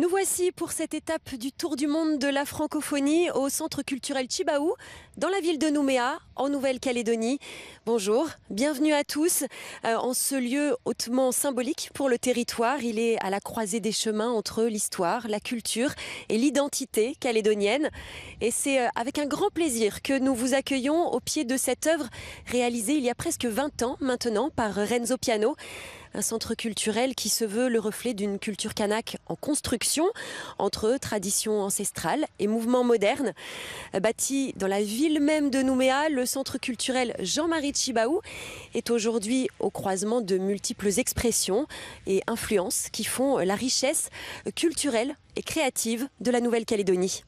Nous voici pour cette étape du tour du monde de la francophonie au centre culturel Tjibaou, dans la ville de Nouméa, en Nouvelle-Calédonie. Bonjour, bienvenue à tous. En ce lieu hautement symbolique pour le territoire, il est à la croisée des chemins entre l'histoire, la culture et l'identité calédonienne. Et c'est avec un grand plaisir que nous vous accueillons au pied de cette œuvre réalisée il y a presque 20 ans maintenant par Renzo Piano. Un centre culturel qui se veut le reflet d'une culture kanak en construction entre tradition ancestrale et mouvement moderne. Bâti dans la ville même de Nouméa, le centre culturel Jean-Marie Tjibaou est aujourd'hui au croisement de multiples expressions et influences qui font la richesse culturelle et créative de la Nouvelle-Calédonie.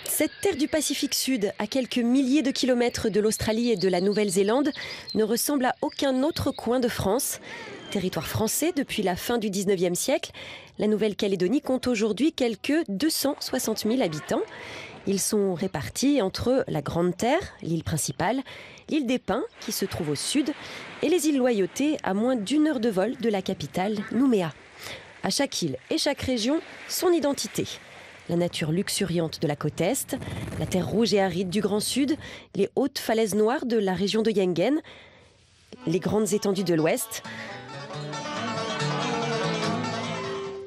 Cette terre du Pacifique Sud, à quelques milliers de kilomètres de l'Australie et de la Nouvelle-Zélande, ne ressemble à aucun autre coin de France. Territoire français depuis la fin du 19e siècle, la Nouvelle-Calédonie compte aujourd'hui quelques 260 000 habitants. Ils sont répartis entre la Grande Terre, l'île principale, l'île des Pins, qui se trouve au sud, et les îles Loyauté, à moins d'1 heure de vol de la capitale, Nouméa. À chaque île et chaque région, son identité. La nature luxuriante de la côte Est, la terre rouge et aride du Grand Sud, les hautes falaises noires de la région de Yengen, les grandes étendues de l'Ouest.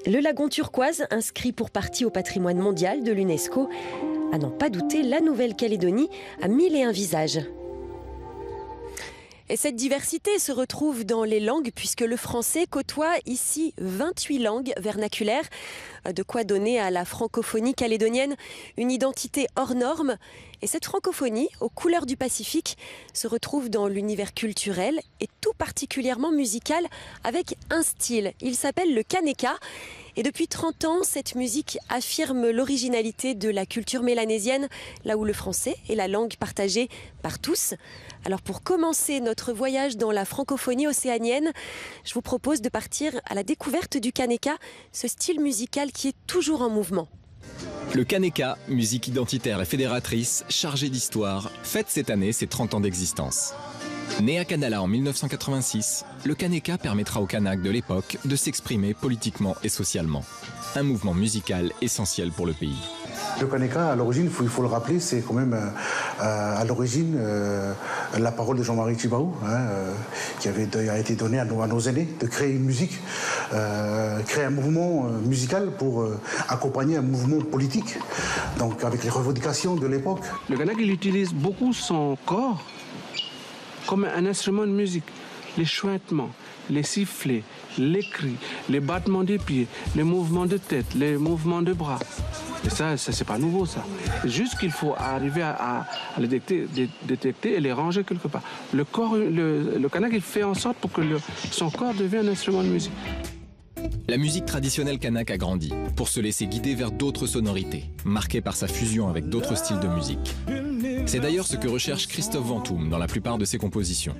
Le lagon turquoise, inscrit pour partie au patrimoine mondial de l'UNESCO, à n'en pas douter, la Nouvelle-Calédonie a 1001 visages. Et cette diversité se retrouve dans les langues puisque le français côtoie ici 28 langues vernaculaires. De quoi donner à la francophonie calédonienne une identité hors norme. Et cette francophonie, aux couleurs du Pacifique, se retrouve dans l'univers culturel et tout particulièrement musical avec un style. Il s'appelle le Kaneka. Et depuis 30 ans, cette musique affirme l'originalité de la culture mélanésienne, là où le français est la langue partagée par tous. Alors pour commencer notre voyage dans la francophonie océanienne, je vous propose de partir à la découverte du Kaneka, ce style musical qui est toujours en mouvement. Le Kaneka, musique identitaire et fédératrice, chargée d'histoire, fête cette année ses 30 ans d'existence. Né à Canala en 1986, le Kaneka permettra aux Kanaks de l'époque de s'exprimer politiquement et socialement. Un mouvement musical essentiel pour le pays. Le Kaneka, à l'origine, il faut le rappeler, c'est quand même à l'origine la parole de Jean-Marie Tjibaou, qui a été donnée à nos aînés, de créer une musique, créer un mouvement musical pour accompagner un mouvement politique, donc avec les revendications de l'époque. Le Kanak, il utilise beaucoup son corps comme un instrument de musique. Les chuintements, les sifflets, les cris, les battements des pieds, les mouvements de tête, les mouvements de bras. Et ça c'est pas nouveau, ça. C'est juste qu'il faut arriver à les détecter et les ranger quelque part. Le corps, le Kanak, il fait en sorte pour que son corps devienne un instrument de musique. La musique traditionnelle kanak a grandi pour se laisser guider vers d'autres sonorités, marquées par sa fusion avec d'autres styles de musique. C'est d'ailleurs ce que recherche Christophe Ventoum dans la plupart de ses compositions.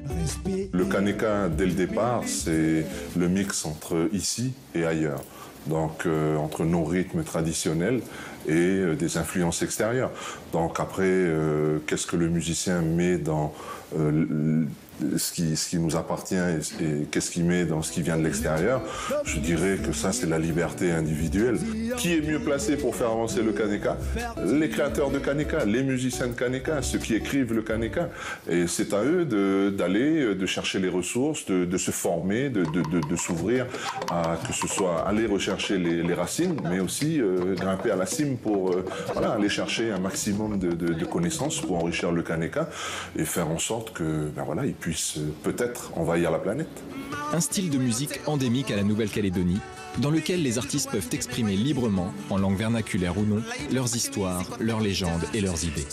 Le Kaneka, dès le départ, c'est le mix entre ici et ailleurs. Donc entre nos rythmes traditionnels et des influences extérieures. Donc après, qu'est-ce que le musicien met dans ce qui nous appartient et qu'est-ce qu'il met dans ce qui vient de l'extérieur? Je dirais que ça, c'est la liberté individuelle. Qui est mieux placé pour faire avancer le Kaneka? Les créateurs de Kaneka, les musiciens de Kaneka, ceux qui écrivent le Kaneka. Et c'est à eux d'aller, de chercher les ressources, de se former, de s'ouvrir à que ce soit aller rechercher les racines, mais aussi grimper à la cime pour aller chercher un maximum de connaissances pour enrichir le Kaneka et faire en sorte que ils puissent peut-être envahir la planète. Un style de musique endémique à la Nouvelle-Calédonie, dans lequel les artistes peuvent exprimer librement, en langue vernaculaire ou non, leurs histoires, leurs légendes et leurs idées.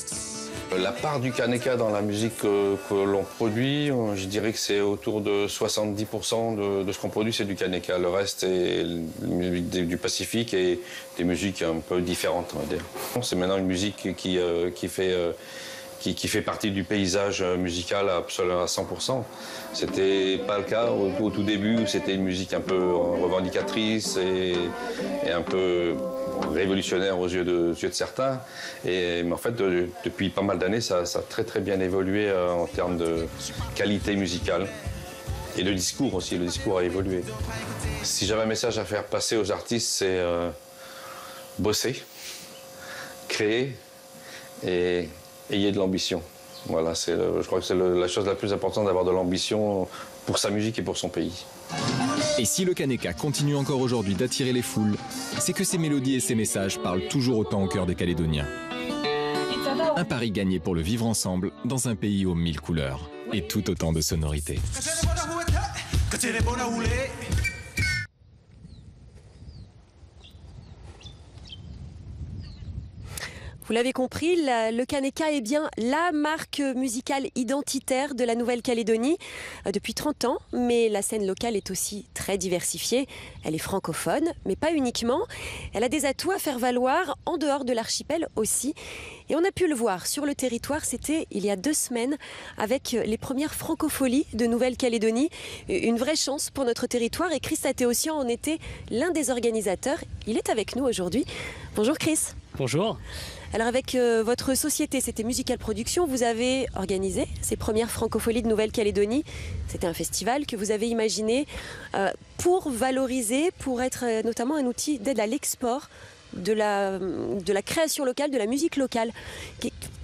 La part du Kaneka dans la musique que l'on produit, je dirais que c'est autour de 70% de ce qu'on produit, c'est du Kaneka. Le reste est musique du Pacifique et des musiques un peu différentes, on va dire. C'est maintenant une musique qui fait partie du paysage musical absolument à 100%. C'était pas le cas au tout début, où c'était une musique un peu revendicatrice et un peu révolutionnaire aux yeux de certains. Mais en fait, depuis pas mal d'années, ça a très très bien évolué en termes de qualité musicale. Et le discours aussi, le discours a évolué. Si j'avais un message à faire passer aux artistes, c'est bosser, créer et ayez de l'ambition. Voilà, je crois que c'est la chose la plus importante d'avoir de l'ambition pour sa musique et pour son pays. Et si le Kaneka continue encore aujourd'hui d'attirer les foules, c'est que ses mélodies et ses messages parlent toujours autant au cœur des Calédoniens. Un pari gagné pour le vivre ensemble dans un pays aux 1000 couleurs et tout autant de sonorités. Vous l'avez compris, le Kaneka est bien la marque musicale identitaire de la Nouvelle-Calédonie depuis 30 ans, mais la scène locale est aussi très diversifiée. Elle est francophone, mais pas uniquement. Elle a des atouts à faire valoir en dehors de l'archipel aussi. Et on a pu le voir sur le territoire, c'était il y a 2 semaines avec les premières francopholies de Nouvelle-Calédonie. Une vraie chance pour notre territoire et Chris Athéossian en était l'un des organisateurs. Il est avec nous aujourd'hui. Bonjour Chris. Bonjour. Alors avec votre société, c'était Musical Production, vous avez organisé ces premières francopholies de Nouvelle-Calédonie. C'était un festival que vous avez imaginé pour valoriser, pour être notamment un outil d'aide à l'export de la création locale, de la musique locale.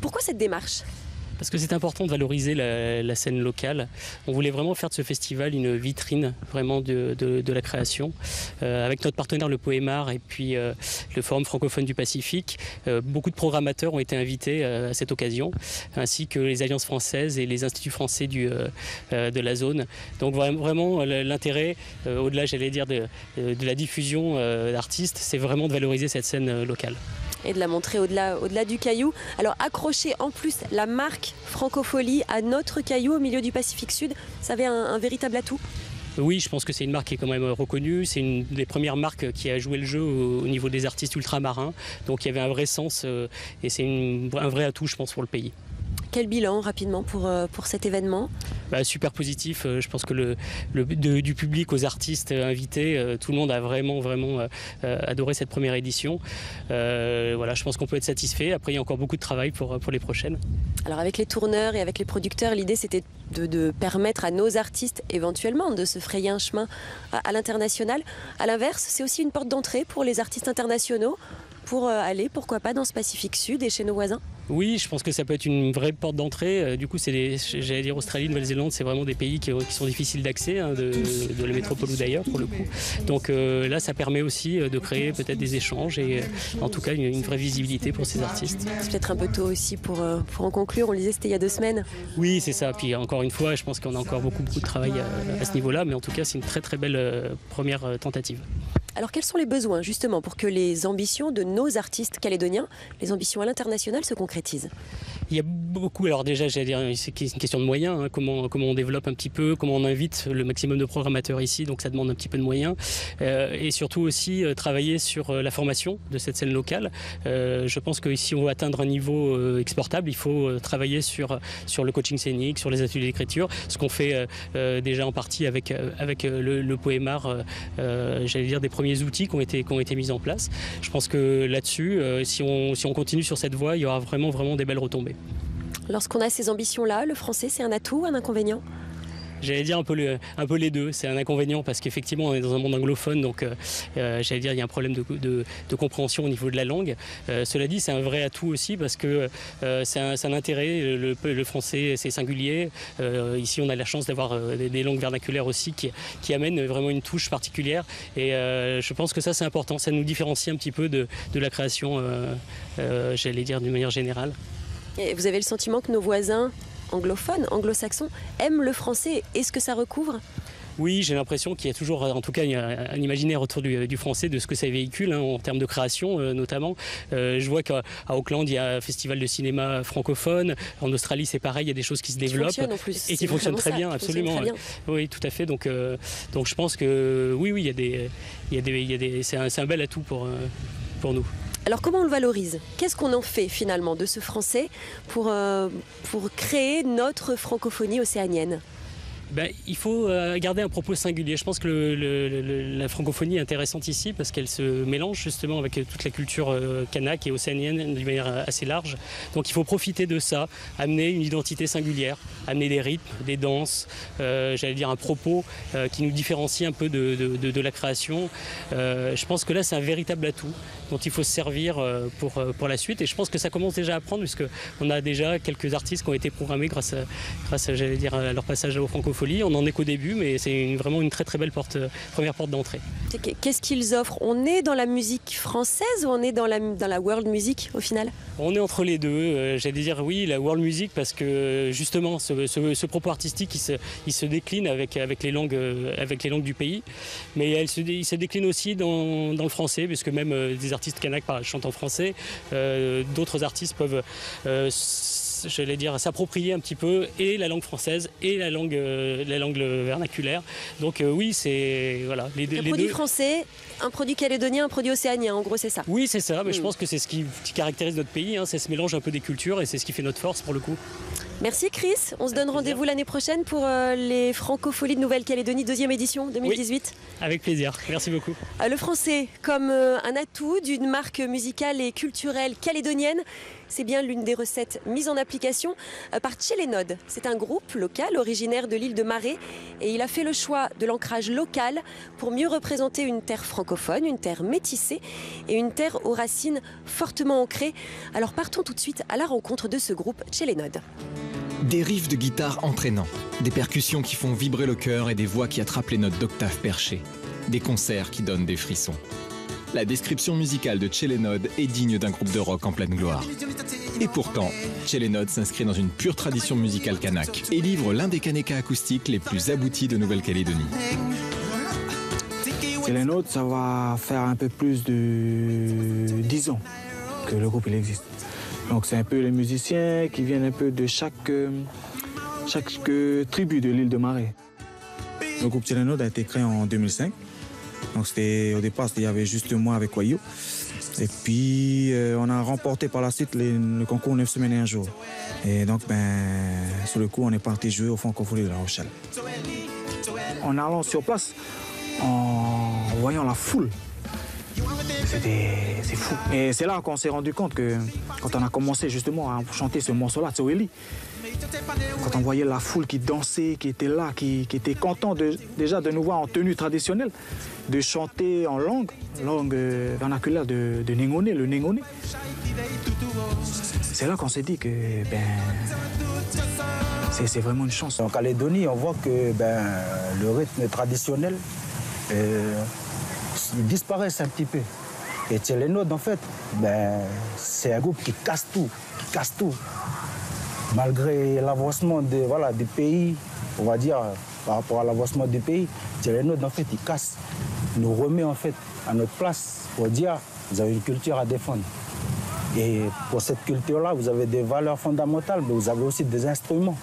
Pourquoi cette démarche ? Parce que c'est important de valoriser la scène locale. On voulait vraiment faire de ce festival une vitrine vraiment de la création. Avec notre partenaire le Poémar et puis le Forum francophone du Pacifique, beaucoup de programmateurs ont été invités à cette occasion, ainsi que les alliances françaises et les instituts français de la zone. Donc vraiment l'intérêt, au-delà j'allais dire de la diffusion d'artistes, c'est vraiment de valoriser cette scène locale. Et de la montrer au-delà du caillou. Alors accrocher en plus la marque Francophonie à notre caillou au milieu du Pacifique Sud, ça avait un véritable atout. Oui, je pense que c'est une marque qui est quand même reconnue. C'est une des premières marques qui a joué le jeu au niveau des artistes ultramarins. Donc il y avait un vrai sens et c'est un vrai atout, je pense, pour le pays. Quel bilan rapidement pour cet événement ? Super positif. Je pense que du public aux artistes invités, tout le monde a vraiment adoré cette première édition. Voilà, je pense qu'on peut être satisfait. Après, il y a encore beaucoup de travail pour les prochaines. Alors avec les tourneurs et avec les producteurs, l'idée c'était de permettre à nos artistes éventuellement de se frayer un chemin à l'international. À l'inverse, c'est aussi une porte d'entrée pour les artistes internationaux pour aller, pourquoi pas, dans ce Pacifique Sud et chez nos voisins. Oui, je pense que ça peut être une vraie porte d'entrée. Du coup, j'allais dire Australie, Nouvelle-Zélande, c'est vraiment des pays qui sont difficiles d'accès, de la métropole ou d'ailleurs pour le coup. Donc là, ça permet aussi de créer peut-être des échanges et en tout cas une vraie visibilité pour ces artistes. C'est peut-être un peu tôt aussi pour en conclure. On le disait, c'était il y a 2 semaines. Oui, c'est ça. Puis encore une fois, je pense qu'on a encore beaucoup de travail à ce niveau-là, mais en tout cas, c'est une très très belle première tentative. Alors quels sont les besoins justement pour que les ambitions de nos artistes calédoniens, les ambitions à l'international se concrétisent ? Il y a beaucoup, alors déjà j'allais dire c'est une question de moyens, hein, comment on développe un petit peu, comment on invite le maximum de programmateurs ici, donc ça demande un petit peu de moyens et surtout aussi travailler sur la formation de cette scène locale. Je pense que si on veut atteindre un niveau exportable, il faut travailler sur le coaching scénique, sur les ateliers d'écriture, ce qu'on fait déjà en partie avec le Poémar, j'allais dire des premiers outils qui ont été mis en place. Je pense que là-dessus, si on continue sur cette voie, il y aura vraiment des belles retombées. Lorsqu'on a ces ambitions-là, le français, c'est un atout ou un inconvénient ? J'allais dire un peu les deux. C'est un inconvénient parce qu'effectivement on est dans un monde anglophone, donc j'allais dire il y a un problème de compréhension au niveau de la langue. Cela dit, c'est un vrai atout aussi parce que c'est un intérêt. Le français, c'est singulier. Ici, on a la chance d'avoir des langues vernaculaires aussi qui amènent vraiment une touche particulière. Et je pense que ça, c'est important. Ça nous différencie un petit peu de la création, j'allais dire d'une manière générale. Et vous avez le sentiment que nos voisins anglophones, anglo-saxons, aiment le français. Est-ce que ça recouvre ? Oui, j'ai l'impression qu'il y a toujours, en tout cas, un imaginaire autour du français, de ce que ça véhicule, hein, en termes de création notamment. Je vois qu'à Auckland, il y a un festival de cinéma francophone. En Australie, c'est pareil, il y a des choses qui se développent en plus. Et qui fonctionnent très bien, absolument. Très bien. Oui, tout à fait. Donc je pense que oui, c'est un bel atout pour nous. Alors comment on le valorise ? Qu'est-ce qu'on en fait finalement de ce français pour créer notre francophonie océanienne ? Il faut garder un propos singulier. Je pense que la francophonie est intéressante ici parce qu'elle se mélange justement avec toute la culture kanak et océanienne d'une manière assez large. Donc il faut profiter de ça, amener une identité singulière, amener des rythmes, des danses, j'allais dire un propos qui nous différencie un peu de la création. Je pense que là c'est un véritable atout dont il faut se servir pour la suite, et je pense que ça commence déjà à prendre puisqu'on a déjà quelques artistes qui ont été programmés grâce j'allais dire, à leur passage au Francophonie. On n'en est qu'au début, mais c'est vraiment une très très belle première porte d'entrée. Qu'est-ce qu'ils offrent? On est dans la musique française ou on est dans la world music au final? On est entre les deux. J'allais dire oui, la world music, parce que justement ce propos artistique il se décline avec les langues du pays, mais il se décline aussi dans le français, puisque même des artistes kanak chantent en français. D'autres artistes peuvent j'allais dire, s'approprier un petit peu et la langue française et la langue vernaculaire. Donc oui, c'est voilà, les deux. Un produit français, un produit calédonien, un produit océanien, en gros c'est ça. Oui, c'est ça, mais je pense que c'est ce qui caractérise notre pays, c'est ce mélange un peu des cultures, et c'est ce qui fait notre force pour le coup. Merci Chris, on se donne rendez-vous l'année prochaine pour les Francopholies de Nouvelle-Calédonie, 2e édition 2018. Oui, avec plaisir, merci beaucoup. Le français comme un atout d'une marque musicale et culturelle calédonienne, c'est bien l'une des recettes mises en application par Tchelenod. C'est un groupe local originaire de l'île de Maré, et il a fait le choix de l'ancrage local pour mieux représenter une terre francophone, une terre métissée et une terre aux racines fortement ancrées. Alors partons tout de suite à la rencontre de ce groupe Tchelenod. Des riffs de guitare entraînants, des percussions qui font vibrer le cœur et des voix qui attrapent les notes d'octave perchées. Des concerts qui donnent des frissons. La description musicale de Tchelenod est digne d'un groupe de rock en pleine gloire. Et pourtant, Tchelenod s'inscrit dans une pure tradition musicale kanak et livre l'un des kanekas acoustiques les plus aboutis de Nouvelle-Calédonie. Tchelenod, ça va faire un peu plus de 10 ans que le groupe il existe. Donc c'est un peu les musiciens qui viennent un peu de chaque tribu de l'île de Maré. Le groupe Tchelenod a été créé en 2005. Donc au départ, il y avait juste moi avec Wayo. Et puis on a remporté par la suite le concours 9 semaines et un jour. Et donc sur le coup, on est parti jouer au Francophonie de La Rochelle. En allant sur place, en voyant la foule, c'est fou. Et c'est là qu'on s'est rendu compte que quand on a commencé justement à chanter ce morceau-là, Tsoeli, quand on voyait la foule qui dansait, qui était là, qui était content déjà de nous voir en tenue traditionnelle, de chanter en langue vernaculaire de Nengone, le Nengone. C'est là qu'on s'est dit que c'est vraiment une chance. En Calédonie, on voit que le rythme traditionnel il disparaît un petit peu. Et Tchelenod, en fait, c'est un groupe qui casse tout. Malgré l'avancement du pays, on va dire, par rapport à l'avancement du pays, Tchelenod, en fait, il casse. Il nous remet, en fait, à notre place pour dire, vous avez une culture à défendre. Et pour cette culture-là, vous avez des valeurs fondamentales, mais vous avez aussi des instruments.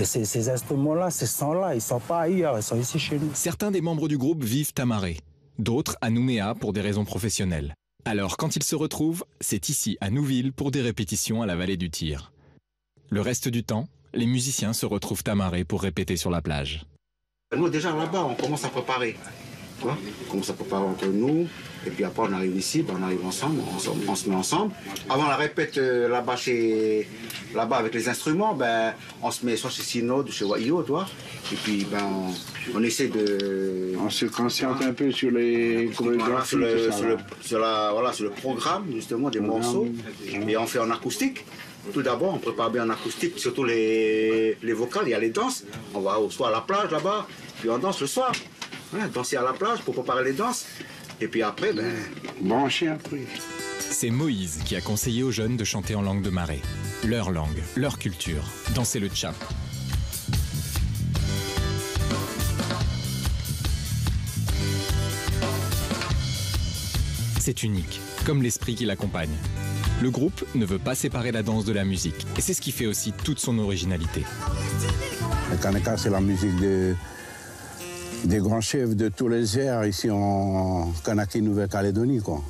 Et ces instruments-là, ces sons-là, ils ne sont pas ailleurs, ils sont ici chez nous. Certains des membres du groupe vivent à Maré, d'autres à Nouméa pour des raisons professionnelles. Alors quand ils se retrouvent, c'est ici à Nouville pour des répétitions à la vallée du Tir. Le reste du temps, les musiciens se retrouvent à Maré pour répéter sur la plage. Nous déjà là-bas, on commence à préparer. On commence à préparer entre nous, et puis après on arrive ici, on arrive ensemble, on se met ensemble. Avant la répète là-bas avec les instruments, on se met soit chez Synode ou chez Wayo, et puis on essaie de... On se concentre un peu sur les chorégraphies, sur le programme justement des morceaux, et on fait en acoustique. Tout d'abord, on prépare bien en acoustique, surtout les vocales, il y a les danses. On va soit à la plage là-bas, puis on danse le soir. Danser à la plage pour préparer les danses. Et puis après, brancher après. C'est Moïse qui a conseillé aux jeunes de chanter en langue de Maré. Leur langue, leur culture. Danser le tchap. C'est unique, comme l'esprit qui l'accompagne. Le groupe ne veut pas séparer la danse de la musique. Et c'est ce qui fait aussi toute son originalité. Le kaneka, c'est la musique des grands chefs de tous les airs ici en Kanaki Nouvelle-Calédonie, quoi.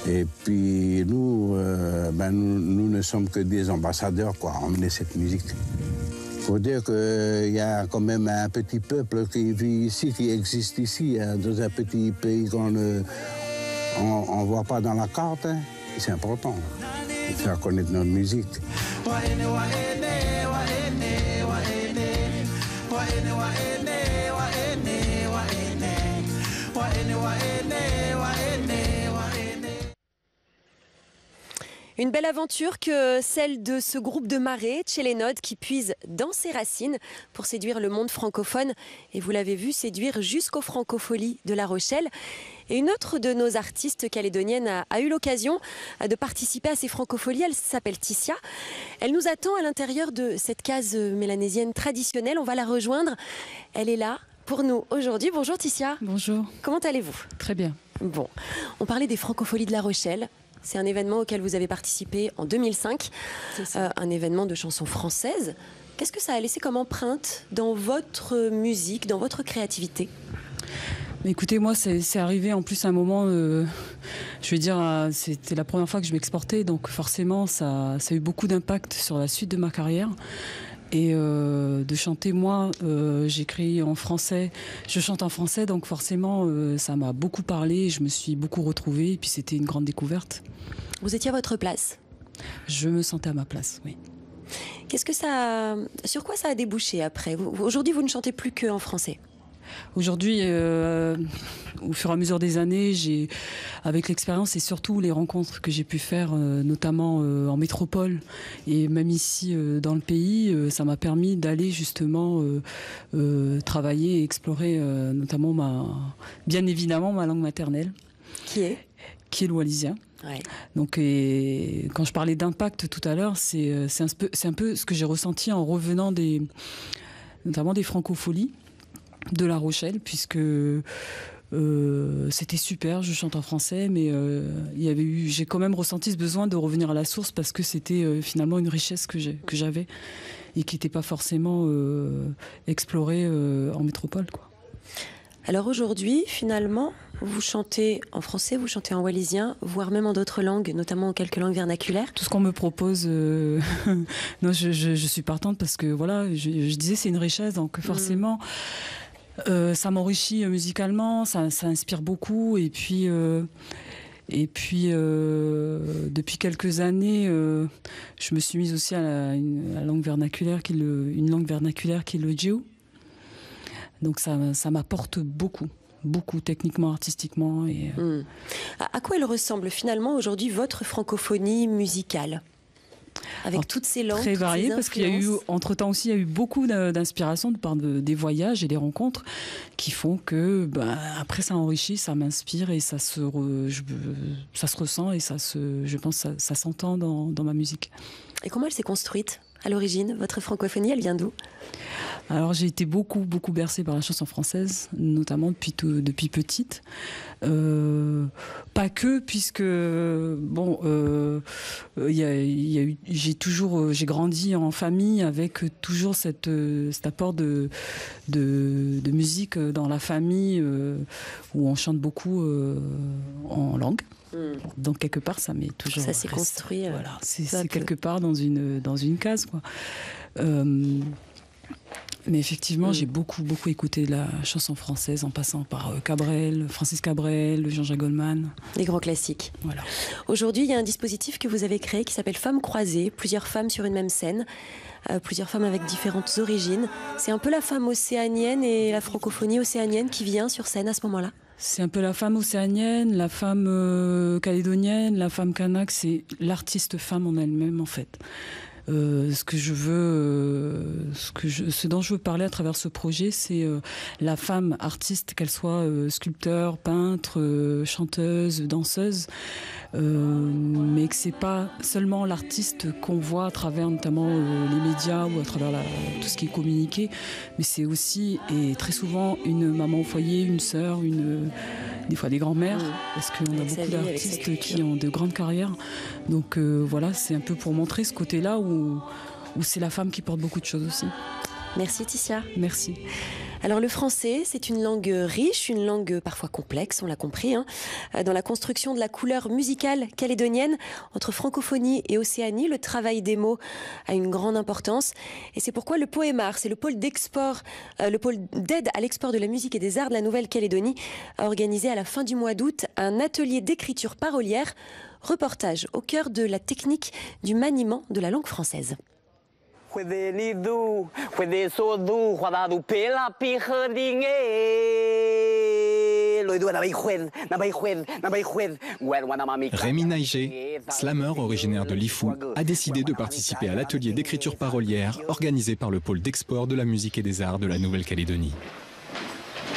Et puis nous, nous ne sommes que des ambassadeurs, quoi, à emmener cette musique. faut dire qu'il y a quand même un petit peuple qui vit ici, qui existe ici, hein, dans un petit pays qu'on ne voit pas dans la carte. Hein. C'est important de faire connaître notre musique. Une belle aventure que celle de ce groupe de marées, Tchelenod, qui puise dans ses racines pour séduire le monde francophone. Et vous l'avez vu, séduire jusqu'aux Francopholies de La Rochelle. Et une autre de nos artistes calédoniennes a eu l'occasion de participer à ces Francopholies. Elle s'appelle Ticia. Elle nous attend à l'intérieur de cette case mélanésienne traditionnelle. On va la rejoindre. Elle est là pour nous aujourd'hui. Bonjour Ticia. Bonjour. Comment allez-vous? Très bien. Bon, on parlait des Francopholies de La Rochelle. C'est un événement auquel vous avez participé en 2005, un événement de chansons françaises. Qu'est-ce que ça a laissé comme empreinte dans votre musique, dans votre créativité? Écoutez, moi, c'est arrivé en plus à un moment, je vais dire, c'était la première fois que je m'exportais, donc forcément, ça a eu beaucoup d'impact sur la suite de ma carrière. Et de chanter, moi, j'écris en français, je chante en français, donc forcément, ça m'a beaucoup parlé, je me suis beaucoup retrouvée, et puis c'était une grande découverte. Vous étiez à votre place? Je me sentais à ma place, oui. Qu'est-ce que sur quoi ça a débouché après? Aujourd'hui, vous ne chantez plus qu'en français? Aujourd'hui, au fur et à mesure des années, avec l'expérience et surtout les rencontres que j'ai pu faire, notamment en métropole et même ici dans le pays, ça m'a permis d'aller justement travailler et explorer notamment bien évidemment ma langue maternelle. Qui est le wallisien. Ouais. Donc, quand je parlais d'impact tout à l'heure, c'est un peu ce que j'ai ressenti en revenant notamment des Francopholies de La Rochelle, puisque c'était super, je chante en français, mais j'ai quand même ressenti ce besoin de revenir à la source parce que c'était finalement une richesse que j'avais et qui n'était pas forcément explorée en métropole, quoi. Alors aujourd'hui, finalement, vous chantez en français, vous chantez en wallisien, voire même en d'autres langues, notamment en quelques langues vernaculaires. Tout ce qu'on me propose, non, je suis partante parce que voilà, je disais c'est une richesse, donc forcément. Ça m'enrichit musicalement, ça inspire beaucoup et puis depuis quelques années, je me suis mise aussi à la langue vernaculaire une langue vernaculaire qui est le djiu. Donc ça m'apporte beaucoup techniquement, artistiquement. À quoi elle ressemble finalement aujourd'hui votre francophonie musicale ? Avec toutes ces langues, très variées, parce qu'il y a eu, entre-temps aussi, il y a eu beaucoup d'inspiration de par des voyages et des rencontres qui font que, après, ça enrichit, ça m'inspire et ça se ressent et je pense, ça s'entend dans ma musique. Et comment elle s'est construite à l'origine? Votre francophonie, elle vient d'où? Alors j'ai été beaucoup bercée par la chanson française, notamment depuis petite. Pas que, puisque j'ai grandi en famille avec toujours cet apport de musique dans la famille où on chante beaucoup en langue. Donc quelque part ça m'est toujours ça s'est construit. Voilà, c'est quelque part dans une case, quoi. Mais effectivement, j'ai beaucoup écouté de la chanson française en passant par Francis Cabrel, Jean-Jacques Goldman. Des grands classiques. Voilà. Aujourd'hui, il y a un dispositif que vous avez créé qui s'appelle Femmes croisées, plusieurs femmes sur une même scène, plusieurs femmes avec différentes origines. C'est un peu la femme océanienne et la francophonie océanienne qui vient sur scène à ce moment-là? C'est un peu la femme océanienne, la femme calédonienne, la femme kanak, c'est l'artiste femme en elle-même en fait. Ce dont je veux parler à travers ce projet, c'est la femme artiste, qu'elle soit sculpteur, peintre, chanteuse, danseuse, mais que c'est pas seulement l'artiste qu'on voit à travers notamment les médias ou à travers tout ce qui est communiqué, mais c'est aussi et très souvent une maman au foyer, une sœur, des fois des grands-mères, parce qu'on a beaucoup d'artistes qui ont de grandes carrières. Donc voilà, c'est un peu pour montrer ce côté-là où c'est la femme qui porte beaucoup de choses aussi. Merci Ticia. Merci. Alors le français, c'est une langue riche, une langue parfois complexe, on l'a compris, hein. Dans la construction de la couleur musicale calédonienne, entre francophonie et Océanie, le travail des mots a une grande importance. Et c'est pourquoi le Poémar, c'est le pôle d'export, le pôle d'aide à l'export de la musique et des arts de la Nouvelle-Calédonie, a organisé à la fin du mois d'août un atelier d'écriture parolière, reportage au cœur de la technique du maniement de la langue française. Rémi Naïgé, slammer originaire de Lifou, a décidé de participer à l'atelier d'écriture parolière organisé par le pôle d'export de la musique et des arts de la Nouvelle-Calédonie.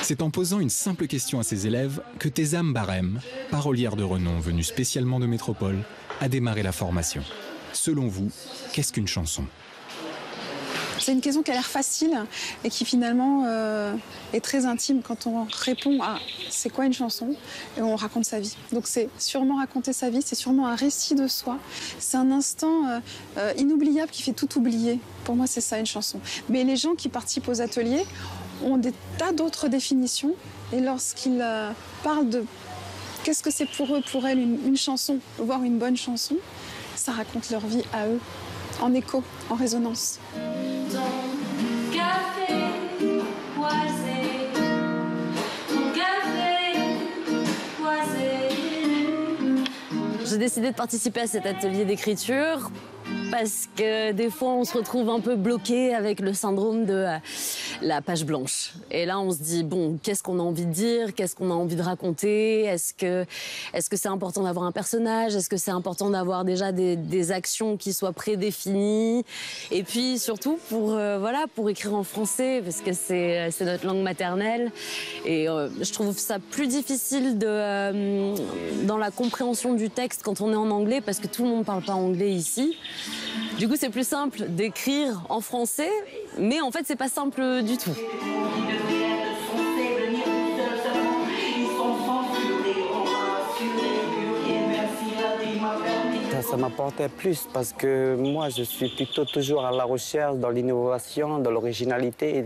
C'est en posant une simple question à ses élèves que Tezam Barem, parolière de renom venue spécialement de métropole, a démarré la formation. Selon vous, qu'est-ce qu'une chanson ? C'est une question qui a l'air facile et qui finalement est très intime quand on répond à c'est quoi une chanson et on raconte sa vie. Donc c'est sûrement raconter sa vie, c'est sûrement un récit de soi. C'est un instant inoubliable qui fait tout oublier. Pour moi c'est ça une chanson. Mais les gens qui participent aux ateliers ont des tas d'autres définitions et lorsqu'ils parlent de qu'est-ce que c'est pour eux, pour elles une chanson, voire une bonne chanson, ça raconte leur vie à eux, en écho, en résonance. J'ai décidé de participer à cet atelier d'écriture parce que des fois on se retrouve un peu bloqué avec le syndrome de la page blanche. Et là on se dit bon, qu'est-ce qu'on a envie de dire, qu'est-ce qu'on a envie de raconter, est-ce que c'est important d'avoir un personnage, est-ce que c'est important d'avoir déjà des actions qui soient prédéfinies, et puis surtout pour écrire en français parce que c'est notre langue maternelle et je trouve ça plus difficile dans la compréhension du texte quand on est en anglais parce que tout le monde parle pas anglais ici. Du coup, c'est plus simple d'écrire en français, mais en fait, c'est pas simple du tout. Ça m'apportait plus parce que moi, je suis plutôt toujours à la recherche dans l'innovation, dans l'originalité.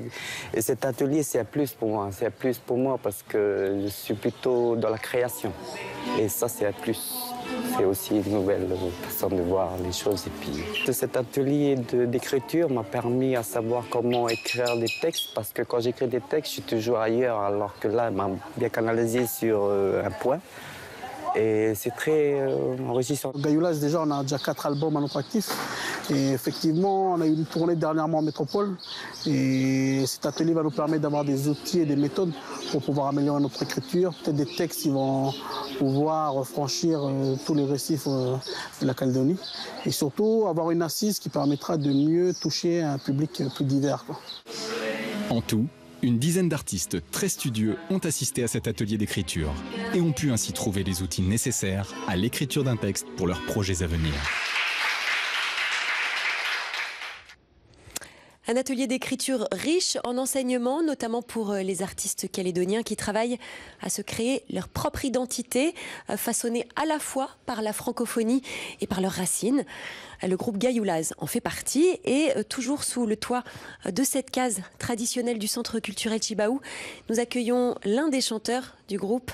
Et cet atelier, c'est un plus pour moi. C'est un plus pour moi parce que je suis plutôt dans la création. Et ça, c'est un plus. C'est aussi une nouvelle façon de voir les choses. Et puis, cet atelier d'écriture m'a permis à savoir comment écrire des textes parce que quand j'écris des textes, je suis toujours ailleurs, alors que là, il m'a bien canalisé sur un point. Et c'est très enrichissant. Gayoulaz, déjà, on a déjà 4 albums à notre actif. Et effectivement, on a eu une tournée dernièrement en métropole. Et cet atelier va nous permettre d'avoir des outils et des méthodes pour pouvoir améliorer notre écriture. Peut-être des textes qui vont pouvoir franchir tous les récifs de la Calédonie. Et surtout, avoir une assise qui permettra de mieux toucher un public plus divers. En tout, une dizaine d'artistes très studieux ont assisté à cet atelier d'écriture et ont pu ainsi trouver les outils nécessaires à l'écriture d'un texte pour leurs projets à venir. Un atelier d'écriture riche en enseignements, notamment pour les artistes calédoniens qui travaillent à se créer leur propre identité, façonnée à la fois par la francophonie et par leurs racines. Le groupe Gayoulaz en fait partie et toujours sous le toit de cette case traditionnelle du Centre culturel Chibaou, nous accueillons l'un des chanteurs du groupe,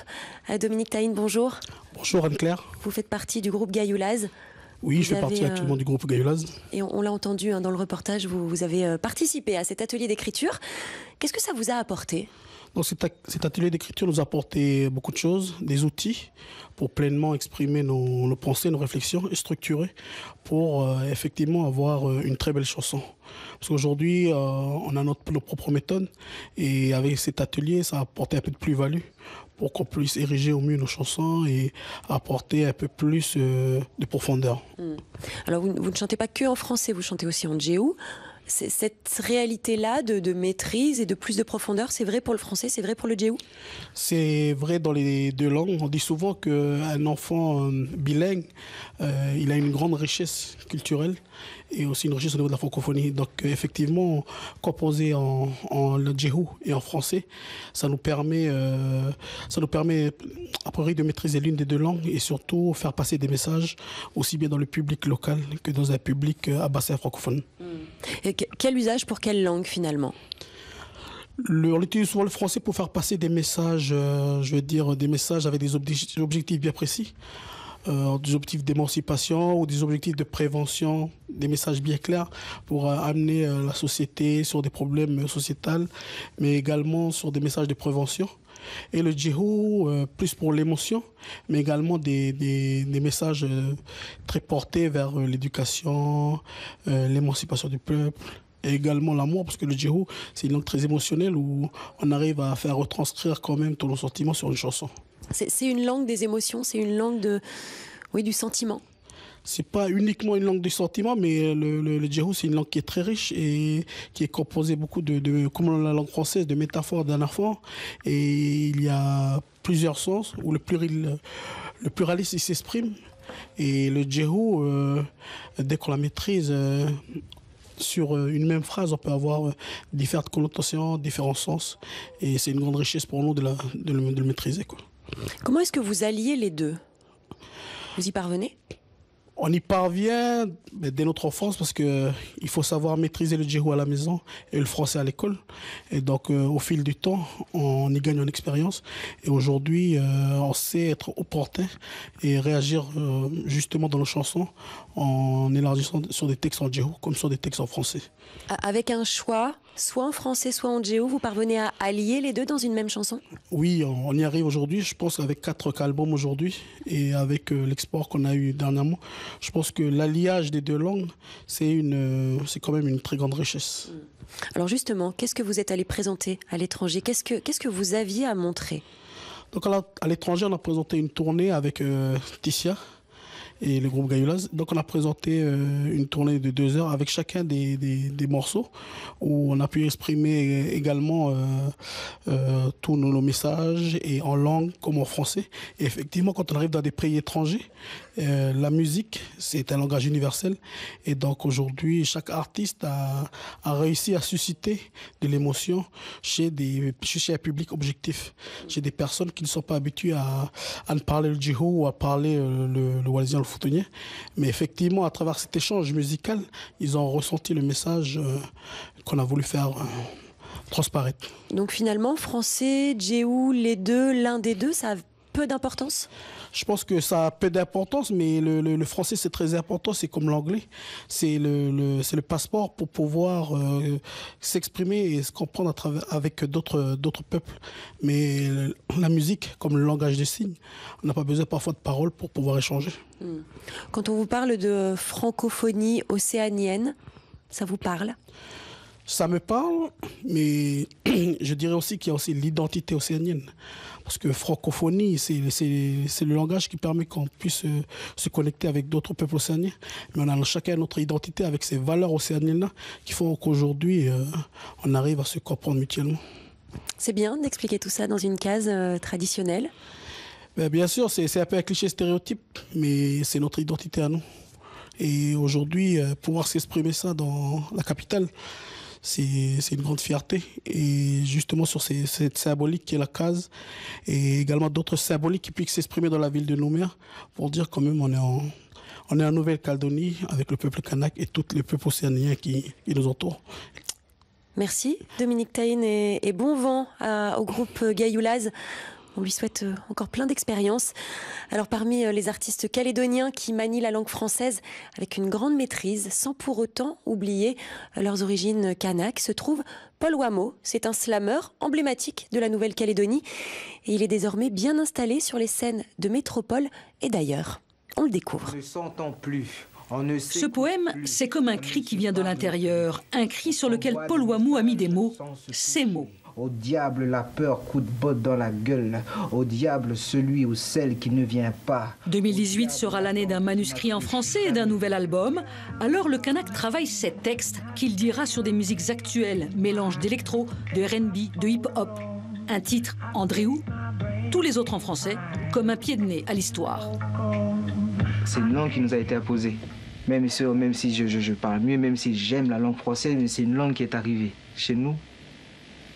Dominique Taïn, bonjour. Bonjour Anne-Claire. Vous faites partie du groupe Gayoulaz. Oui, je fais partie actuellement du groupe Gayoulaz. Et on l'a entendu dans le reportage, vous avez participé à cet atelier d'écriture. Qu'est-ce que ça vous a apporté ? Donc cet atelier d'écriture nous a apporté beaucoup de choses, des outils pour pleinement exprimer nos pensées, nos réflexions et structurer pour effectivement avoir une très belle chanson. Parce qu'aujourd'hui, on a nos propres méthodes et avec cet atelier, ça a apporté un peu de plus-value pour qu'on puisse ériger au mieux nos chansons et apporter un peu plus de profondeur. Alors vous ne chantez pas que en français, vous chantez aussi en djéou. Cette réalité-là de maîtrise et de plus de profondeur, c'est vrai pour le français, c'est vrai pour le djéou ? C'est vrai dans les deux langues. On dit souvent qu'un enfant bilingue, il a une grande richesse culturelle et aussi une richesse au niveau de la francophonie. Donc effectivement, composer en djéou et en français, ça nous permet a priori de maîtriser l'une des deux langues et surtout faire passer des messages aussi bien dans le public local que dans un public à bassin francophone. Et quel usage pour quelle langue finalement ? On utilise souvent le français pour faire passer des messages, je veux dire, des messages avec des objectifs bien précis. Des objectifs d'émancipation ou des objectifs de prévention, des messages bien clairs pour amener la société sur des problèmes sociétals, mais également sur des messages de prévention. Et le djihou, plus pour l'émotion, mais également des messages très portés vers l'éducation, l'émancipation du peuple, et également l'amour, parce que le djihou, c'est une langue très émotionnelle où on arrive à faire retranscrire quand même tous nos sentiments sur une chanson. C'est une langue des émotions, c'est une langue du sentiment. C'est pas uniquement une langue du sentiment, mais le djihou, c'est une langue qui est très riche et qui est composée beaucoup comme la langue française, de métaphores, d'anaphores. Et il y a plusieurs sens où le pluralisme s'exprime. Et le djihou, dès qu'on la maîtrise, sur une même phrase, on peut avoir différentes connotations, différents sens. Et c'est une grande richesse pour nous de le maîtriser, quoi. Comment est-ce que vous alliez les deux? Vous y parvenez? On y parvient dès notre enfance parce qu'il faut savoir maîtriser le djihou à la maison et le français à l'école. Et donc, au fil du temps, on y gagne en expérience. Et aujourd'hui, on sait être opportun et réagir justement dans nos chansons en élargissant sur des textes en djihou comme sur des textes en français. Avec un choix, soit en français, soit en djihou, vous parvenez à allier les deux dans une même chanson? Oui, on y arrive aujourd'hui. Je pense avec 4 albums aujourd'hui et avec l'export qu'on a eu dernièrement, je pense que l'alliage des deux langues, c'est quand même une très grande richesse. Alors justement, qu'est-ce que vous êtes allé présenter à l'étranger? Qu'est-ce que vous aviez à montrer? Donc à l'étranger, on a présenté une tournée avec Tissia et le groupe Gayoulaz. Donc on a présenté une tournée de 2 heures avec chacun des morceaux où on a pu exprimer également tous nos messages et en langue comme en français. Et effectivement, quand on arrive dans des pays étrangers, la musique, c'est un langage universel. Et donc aujourd'hui, chaque artiste a réussi à susciter de l'émotion chez un public objectif, chez des personnes qui ne sont pas habituées à ne parler le djihou ou à parler le wallisien, le foutonnier. Mais effectivement, à travers cet échange musical, ils ont ressenti le message qu'on a voulu faire transparaître. Donc finalement, français, djihou, les deux, l'un des deux, ça a peu d'importance? Je pense que ça a peu d'importance, mais le français, c'est très important. C'est comme l'anglais. C'est le passeport pour pouvoir s'exprimer et se comprendre avec d'autres peuples. Mais la musique, comme le langage des signes, on n'a pas besoin parfois de paroles pour pouvoir échanger. Quand on vous parle de francophonie océanienne, ça vous parle? Ça me parle, mais je dirais aussi qu'il y a aussi l'identité océanienne. Parce que francophonie, c'est le langage qui permet qu'on puisse se connecter avec d'autres peuples océaniens. Mais on a chacun notre identité avec ces valeurs océaniennes-là qui font qu'aujourd'hui, on arrive à se comprendre mutuellement. C'est bien d'expliquer tout ça dans une case traditionnelle? Bien sûr, c'est un peu un cliché stéréotype, mais c'est notre identité à nous. Et aujourd'hui, pouvoir s'exprimer ça dans la capitale, c'est une grande fierté. Et justement sur cette symbolique qui est la case, et également d'autres symboliques qui puissent s'exprimer dans la ville de Nouméa, pour dire quand même on est en Nouvelle-Calédonie avec le peuple kanak et tous les peuples océaniens qui nous entourent. Merci Dominique Taïn et bon vent au groupe Gayoulaz. On lui souhaite encore plein d'expériences. Alors parmi les artistes calédoniens qui manient la langue française avec une grande maîtrise, sans pour autant oublier leurs origines kanak, se trouve Paul Wamo. C'est un slameur emblématique de la Nouvelle-Calédonie et il est désormais bien installé sur les scènes de métropole et d'ailleurs. On le découvre. On ne s'entend plus. Ce poème, c'est comme un cri qui vient de l'intérieur, un cri sur lequel Paul Wamo a mis des mots, ces mots. Au diable la peur, coup de botte dans la gueule. Au diable celui ou celle qui ne vient pas. 2018 sera l'année d'un manuscrit en français et d'un nouvel album. Alors le Kanak travaille ses textes qu'il dira sur des musiques actuelles, mélange d'électro, de R&B, de hip-hop. Un titre, Andréou, tous les autres en français, comme un pied de nez à l'histoire. C'est une langue qui nous a été imposée. Même si je parle mieux, même si j'aime la langue française, mais c'est une langue qui est arrivée chez nous.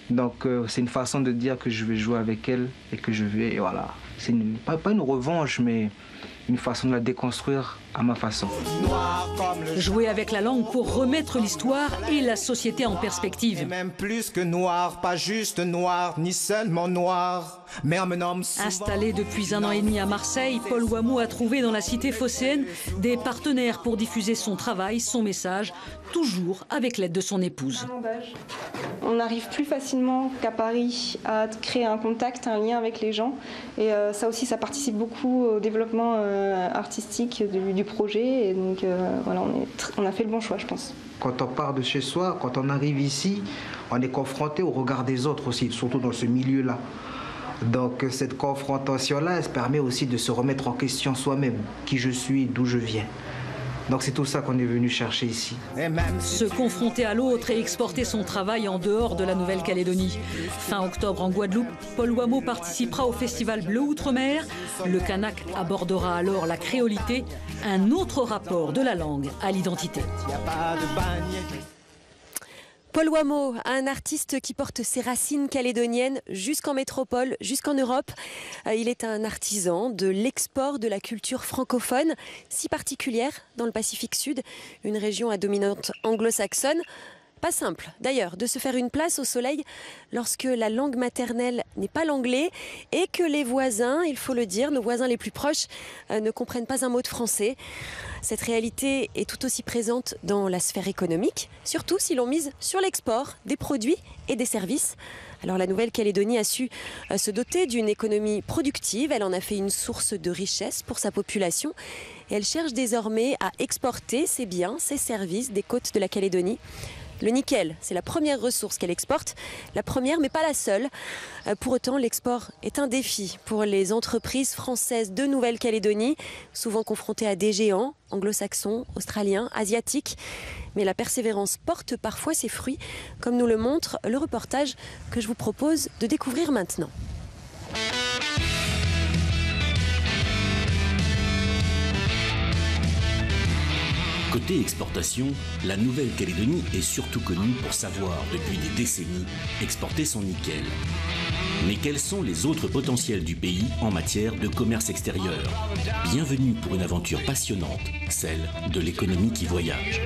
Donc c'est une façon de dire que je vais jouer avec elle et que je vais, voilà. C'est pas une revanche, mais une façon de la déconstruire à ma façon. Jouer avec la langue pour remettre l'histoire et la société en perspective. Et même plus que noir, pas juste noir, ni seulement noir, mais un homme souvent... Installé depuis 1 an et demi à Marseille, Paul Wameau a trouvé dans la cité phocéenne des partenaires pour diffuser son travail, son message, toujours avec l'aide de son épouse. On arrive plus facilement qu'à Paris à créer un contact, un lien avec les gens. Et ça aussi, ça participe beaucoup au développement artistique du projet. Et donc voilà, on a fait le bon choix, je pense. Quand on part de chez soi, quand on arrive ici, on est confronté au regard des autres aussi, surtout dans ce milieu-là. Donc cette confrontation-là, elle permet aussi de se remettre en question soi-même, qui je suis, d'où je viens. Donc c'est tout ça qu'on est venu chercher ici. Se confronter à l'autre et exporter son travail en dehors de la Nouvelle-Calédonie. Fin octobre en Guadeloupe, Paul Wameau participera au festival Bleu Outre-mer. Le Kanak abordera alors la créolité, un autre rapport de la langue à l'identité. Paul Wameau, un artiste qui porte ses racines calédoniennes jusqu'en métropole, jusqu'en Europe. Il est un artisan de l'export de la culture francophone, si particulière dans le Pacifique Sud, une région à dominante anglo-saxonne. Pas simple, d'ailleurs, de se faire une place au soleil lorsque la langue maternelle n'est pas l'anglais et que les voisins, il faut le dire, nos voisins les plus proches, ne comprennent pas un mot de français. Cette réalité est tout aussi présente dans la sphère économique, surtout si l'on mise sur l'export des produits et des services. Alors la Nouvelle-Calédonie a su se doter d'une économie productive, elle en a fait une source de richesse pour sa population et elle cherche désormais à exporter ses biens, ses services des côtes de la Calédonie. Le nickel, c'est la première ressource qu'elle exporte, la première mais pas la seule. Pour autant, l'export est un défi pour les entreprises françaises de Nouvelle-Calédonie, souvent confrontées à des géants anglo-saxons, australiens, asiatiques. Mais la persévérance porte parfois ses fruits, comme nous le montre le reportage que je vous propose de découvrir maintenant. Côté exportation, la Nouvelle-Calédonie est surtout connue pour savoir, depuis des décennies, exporter son nickel. Mais quels sont les autres potentiels du pays en matière de commerce extérieur? Bienvenue pour une aventure passionnante, celle de l'économie qui voyage.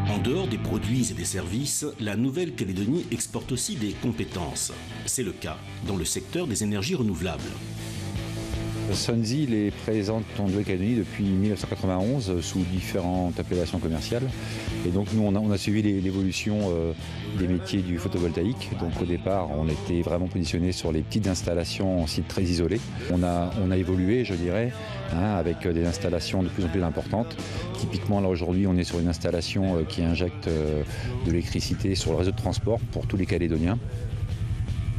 En dehors des produits et des services, la Nouvelle-Calédonie exporte aussi des compétences. C'est le cas dans le secteur des énergies renouvelables. Sunzil est présente en Nouvelle-Calédonie depuis 1991 sous différentes appellations commerciales. Et donc nous, on a suivi l'évolution des métiers du photovoltaïque. Donc au départ, on était vraiment positionné sur les petites installations en sites très isolés. On a évolué, je dirais, avec des installations de plus en plus importantes. Typiquement, là aujourd'hui, on est sur une installation qui injecte de l'électricité sur le réseau de transport pour tous les Calédoniens.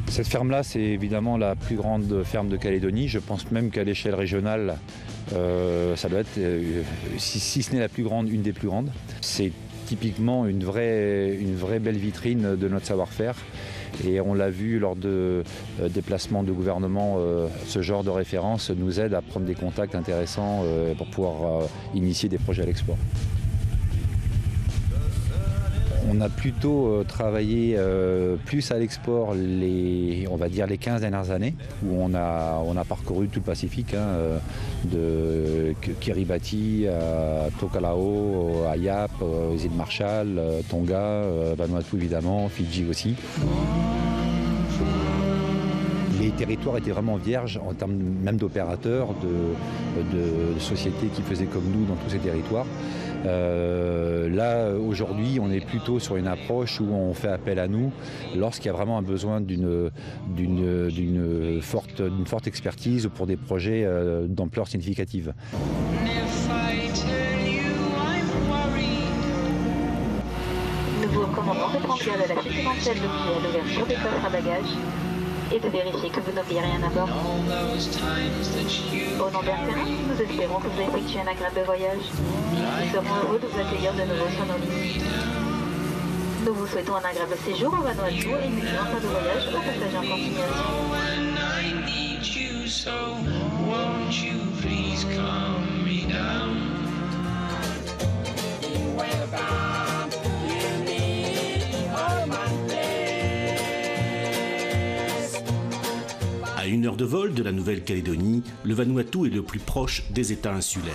Cette ferme-là, c'est évidemment la plus grande ferme de Calédonie. Je pense même qu'à l'échelle régionale, ça doit être, si ce n'est la plus grande, une des plus grandes. C'est typiquement une vraie belle vitrine de notre savoir-faire. Et on l'a vu lors de déplacements de gouvernement, ce genre de référence nous aide à prendre des contacts intéressants pour pouvoir initier des projets à l'export. On a plutôt travaillé plus à l'export on va dire les 15 dernières années, où on a parcouru tout le Pacifique, de Kiribati à Tokelau, à Yap, aux îles Marshall, Tonga, Vanuatu évidemment, Fidji aussi. Les territoires étaient vraiment vierges en termes même d'opérateurs, de sociétés qui faisaient comme nous dans tous ces territoires. Là, aujourd'hui, on est plutôt sur une approche où on fait appel à nous lorsqu'il y a vraiment un besoin d'une forte expertise pour des projets d'ampleur significative. Nous vous recommandons de remplir de la suite éventuelle d'outils à l'ouverture des coffres à bagages et de vérifier que vous n'oubliez rien à bord. Au nom d'Air Terrain, nous espérons que vous effectuez un agréable voyage. Nous serons heureux de vous accueillir de nouveau sur nos lignes. Nous vous souhaitons un agréable séjour en Vanuatu et une excellente fin de voyage au passage en continuation. À 1 heure de vol de la Nouvelle-Calédonie, le Vanuatu est le plus proche des États insulaires.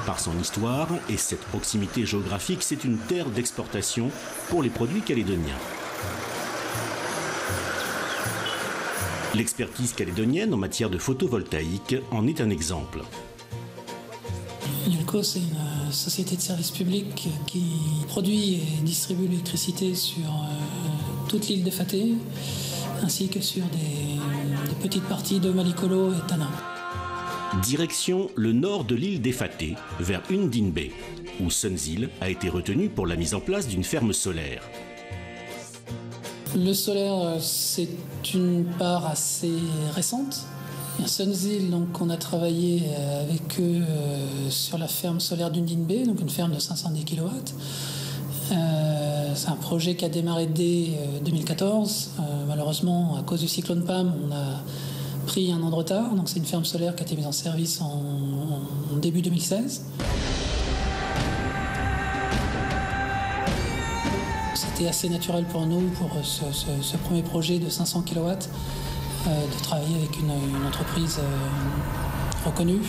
Par son histoire et cette proximité géographique, c'est une terre d'exportation pour les produits calédoniens. L'expertise calédonienne en matière de photovoltaïque en est un exemple. Nulco, c'est une société de service public qui produit et distribue l'électricité sur toute l'île de Faté, ainsi que sur des petites parties de Malikolo et Tana. Direction le nord de l'île d'Effaté, vers Undine Bay, où Sunzil a été retenu pour la mise en place d'une ferme solaire. Le solaire, c'est une part assez récente. Sunzil, donc, on a travaillé avec eux sur la ferme solaire d'Undine Bay, donc une ferme de 510 kW. C'est un projet qui a démarré dès 2014. Malheureusement, à cause du cyclone Pam, on a pris un an de retard. Donc c'est une ferme solaire qui a été mise en service en début 2016. C'était assez naturel pour nous, pour ce premier projet de 500 kW, de travailler avec une entreprise reconnue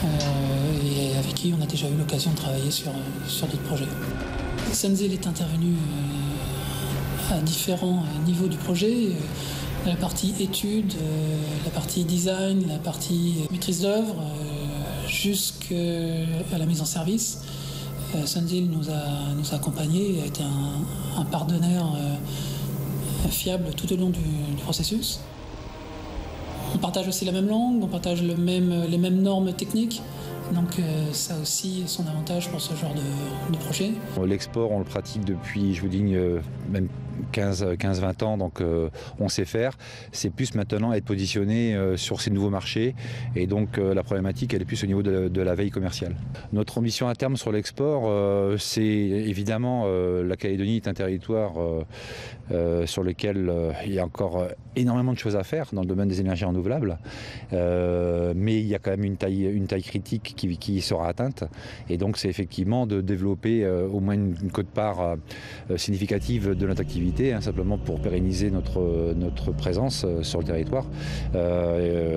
et avec qui on a déjà eu l'occasion de travailler sur d'autres projets. Sunzil est intervenu à différents niveaux du projet, la partie études, la partie design, la partie maîtrise d'œuvre, jusqu'à la mise en service. Sunzil nous a accompagnés et a été un partenaire fiable tout au long du processus. On partage aussi la même langue, on partage les mêmes normes techniques. Donc ça a aussi son avantage pour ce genre de projet. L'export, on le pratique depuis, je vous dis, même 15-20 ans, donc on sait faire. C'est plus maintenant être positionné sur ces nouveaux marchés. Et donc la problématique, elle est plus au niveau de la veille commerciale. Notre ambition à terme sur l'export, c'est évidemment, la Calédonie est un territoire sur lequel il y a encore énormément de choses à faire dans le domaine des énergies renouvelables. Mais il y a quand même une taille critique qui sera atteinte. Et donc c'est effectivement de développer au moins une quote-part significative de notre activité, simplement pour pérenniser notre présence sur le territoire.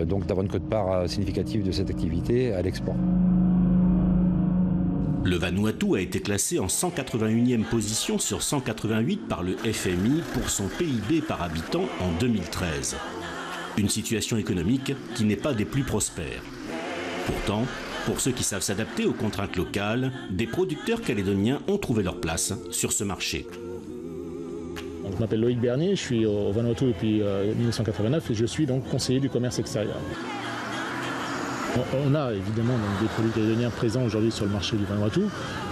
Donc d'avoir une quote-part significative de cette activité à l'export. Le Vanuatu a été classé en 181e position sur 188 par le FMI pour son PIB par habitant en 2013. Une situation économique qui n'est pas des plus prospères. Pourtant, pour ceux qui savent s'adapter aux contraintes locales, des producteurs calédoniens ont trouvé leur place sur ce marché. Je m'appelle Loïc Bernier, je suis au Vanuatu depuis 1989 et je suis donc conseiller du commerce extérieur. On a évidemment donc, des produits calédoniens présents aujourd'hui sur le marché du Vanuatu.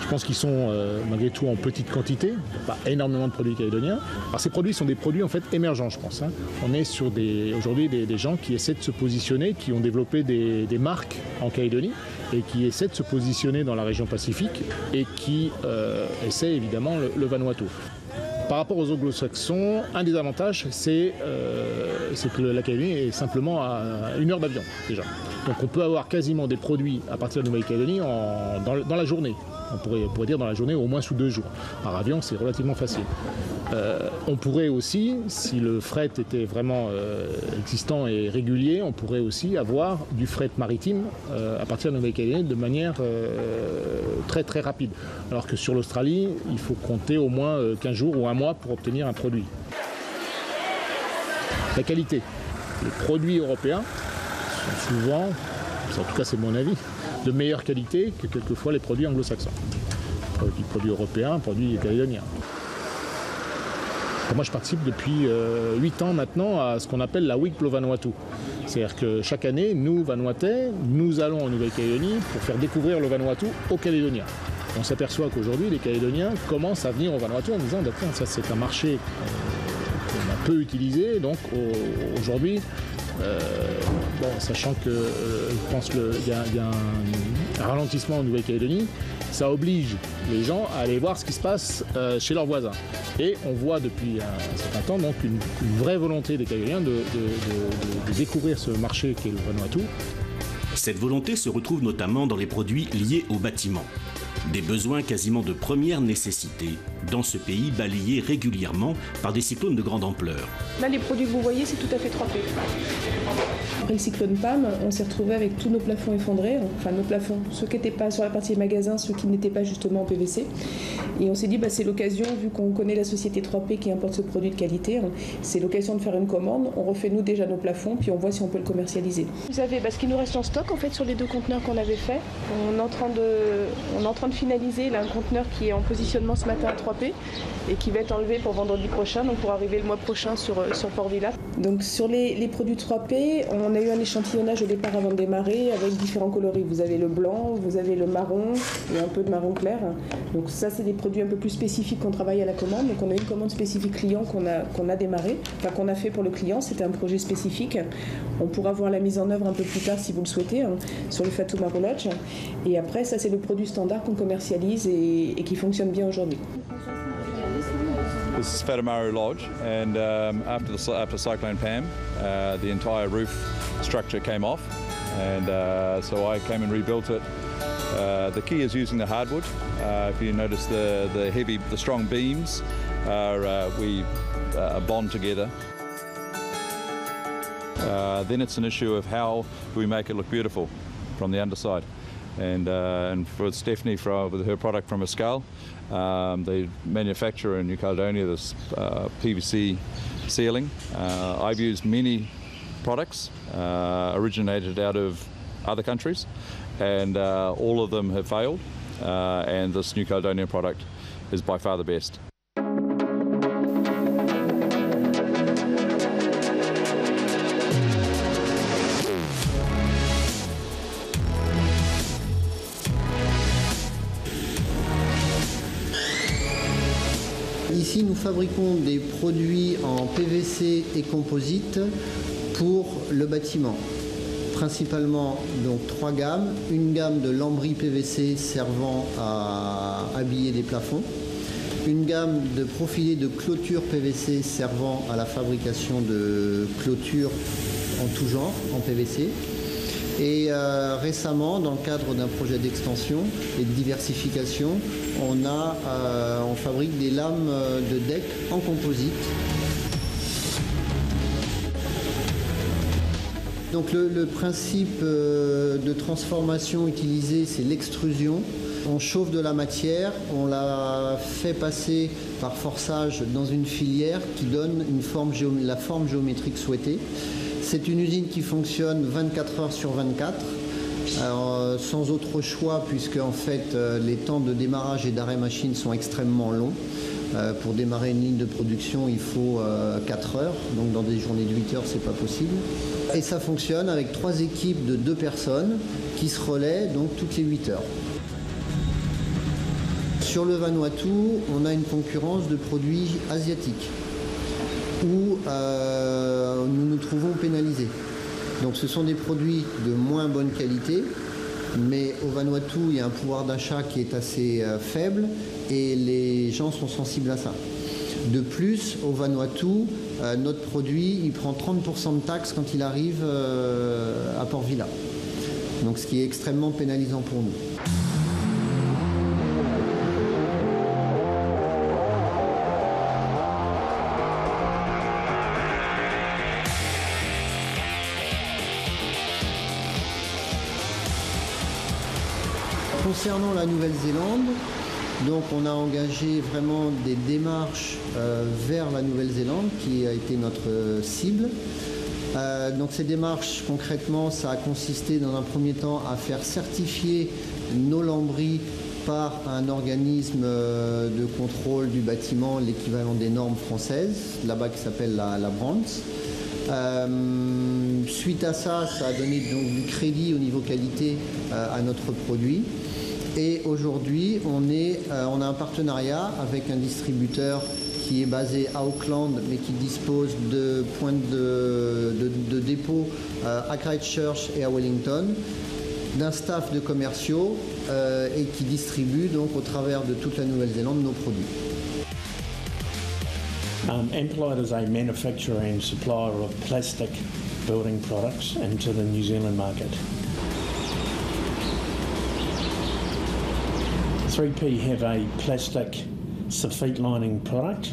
Je pense qu'ils sont malgré tout en petite quantité, pas énormément de produits calédoniens. Alors ces produits sont des produits en fait émergents, je pense. On est sur aujourd'hui des gens qui essaient de se positionner, qui ont développé des marques en Calédonie et qui essaient de se positionner dans la région Pacifique et qui essaient évidemment le Vanuatu. Par rapport aux anglo-saxons, un des avantages, c'est que la Calédonie est simplement à 1 heure d'avion déjà. Donc on peut avoir quasiment des produits à partir de la Nouvelle-Calédonie dans la journée. On pourrait dire dans la journée au moins sous 2 jours. Par avion, c'est relativement facile. On pourrait aussi, si le fret était vraiment existant et régulier, on pourrait aussi avoir du fret maritime à partir de la Nouvelle-Calédonie de manière très très rapide. Alors que sur l'Australie, il faut compter au moins 15 jours ou 1 mois pour obtenir un produit. La qualité. Les produits européens sont souvent, en tout cas c'est mon avis, de meilleure qualité que quelquefois les produits anglo-saxons. Les produits européens, produits calédoniens. Moi je participe depuis 8 ans maintenant à ce qu'on appelle la Week Plo Vanuatu. C'est-à-dire que chaque année, nous, Vanuatais, nous allons en Nouvelle-Calédonie pour faire découvrir le Vanuatu aux Calédoniens. On s'aperçoit qu'aujourd'hui, les Calédoniens commencent à venir au Vanuatu en disant « ça c'est un marché qu'on a peu utilisé, donc aujourd'hui, sachant que je pense qu'il y a un ralentissement en Nouvelle-Calédonie, ça oblige les gens à aller voir ce qui se passe chez leurs voisins. Et on voit depuis un certain temps donc une vraie volonté des Calédoniens de découvrir ce marché qu'est le Vanuatu. Cette volonté se retrouve notamment dans les produits liés au bâtiment. Des besoins quasiment de première nécessité dans ce pays balayé régulièrement par des cyclones de grande ampleur. Là, les produits que vous voyez, c'est tout à fait 3P. Après le cyclone Pam, on s'est retrouvé avec tous nos plafonds effondrés, enfin nos plafonds, ceux qui n'étaient pas sur la partie magasin, ceux qui n'étaient pas justement en PVC. Et on s'est dit, c'est l'occasion, vu qu'on connaît la société 3P qui importe ce produit de qualité, c'est l'occasion de faire une commande. On refait nous déjà nos plafonds, puis on voit si on peut le commercialiser. Vous avez ce qui nous reste en stock en fait sur les 2 conteneurs qu'on avait fait. On est en train de finaliser là, un conteneur qui est en positionnement ce matin à 3P et qui va être enlevé pour vendredi prochain, donc pour arriver le mois prochain sur Port Vila. Donc sur les produits 3P, on a eu un échantillonnage au départ avant de démarrer avec différents coloris. Vous avez le blanc, vous avez le marron et un peu de marron clair. Donc ça, c'est des produits un peu plus spécifiques qu'on travaille à la commande. Donc on a une commande spécifique client qu'on a démarré, enfin qu'on a fait pour le client. C'était un projet spécifique. On pourra voir la mise en œuvre un peu plus tard si vous le souhaitez sur le Fatou Maru Lodge. Et après, ça c'est le produit standard qu'on commercialise et qui fonctionne bien aujourd'hui. This is Fatou Maru Lodge, and after Cyclone Pam, the entire roof structure came off, and so I came and rebuilt it. The key is using the hardwood. If you notice the strong beams we bond together. Then it's an issue of how do we make it look beautiful from the underside. And for Stephanie, with her product from Escal, they manufacture in New Caledonia this PVC ceiling. I've used many products originated out of other countries, and all of them have failed, and this New Caledonian product is by far the best. Ici, nous fabriquons des produits en PVC et composite pour le bâtiment. Principalement donc 3 gammes. Une gamme de lambris PVC servant à habiller des plafonds. Une gamme de profilés de clôture PVC servant à la fabrication de clôtures en tout genre, en PVC. Et récemment, dans le cadre d'un projet d'extension et de diversification, on fabrique des lames de deck en composite. Donc le principe de transformation utilisé, c'est l'extrusion. On chauffe de la matière, on la fait passer par forçage dans une filière qui donne la forme géométrique souhaitée. C'est une usine qui fonctionne 24 heures sur 24, sans autre choix, puisque en fait les temps de démarrage et d'arrêt machine sont extrêmement longs. Pour démarrer une ligne de production, il faut 4 heures, donc dans des journées de 8 heures, c'est pas possible. Et ça fonctionne avec 3 équipes de 2 personnes qui se relaient donc toutes les 8 heures. Sur le Vanuatu, on a une concurrence de produits asiatiques, où nous nous trouvons pénalisés. Donc ce sont des produits de moins bonne qualité, mais au Vanuatu, il y a un pouvoir d'achat qui est assez faible et les gens sont sensibles à ça. De plus, au Vanuatu, notre produit, il prend 30% de taxes quand il arrive à Port Vila. Donc ce qui est extrêmement pénalisant pour nous. Concernant la Nouvelle-Zélande, donc on a engagé vraiment des démarches vers la Nouvelle-Zélande qui a été notre cible. Donc ces démarches, concrètement, ça a consisté dans un premier temps à faire certifier nos lambris par un organisme de contrôle du bâtiment, l'équivalent des normes françaises, là-bas qui s'appelle la Brands. Suite à ça, ça a donné donc du crédit au niveau qualité à notre produit. Et aujourd'hui, on a un partenariat avec un distributeur qui est basé à Auckland, mais qui dispose de points de dépôt à Christchurch et à Wellington. d'un staff de commerciaux et qui distribue donc au travers de toute la Nouvelle-Zélande nos produits. Ampolite is a manufacturer and supplier of plastic building products into the New Zealand market. 3P have a plastic Safite lining product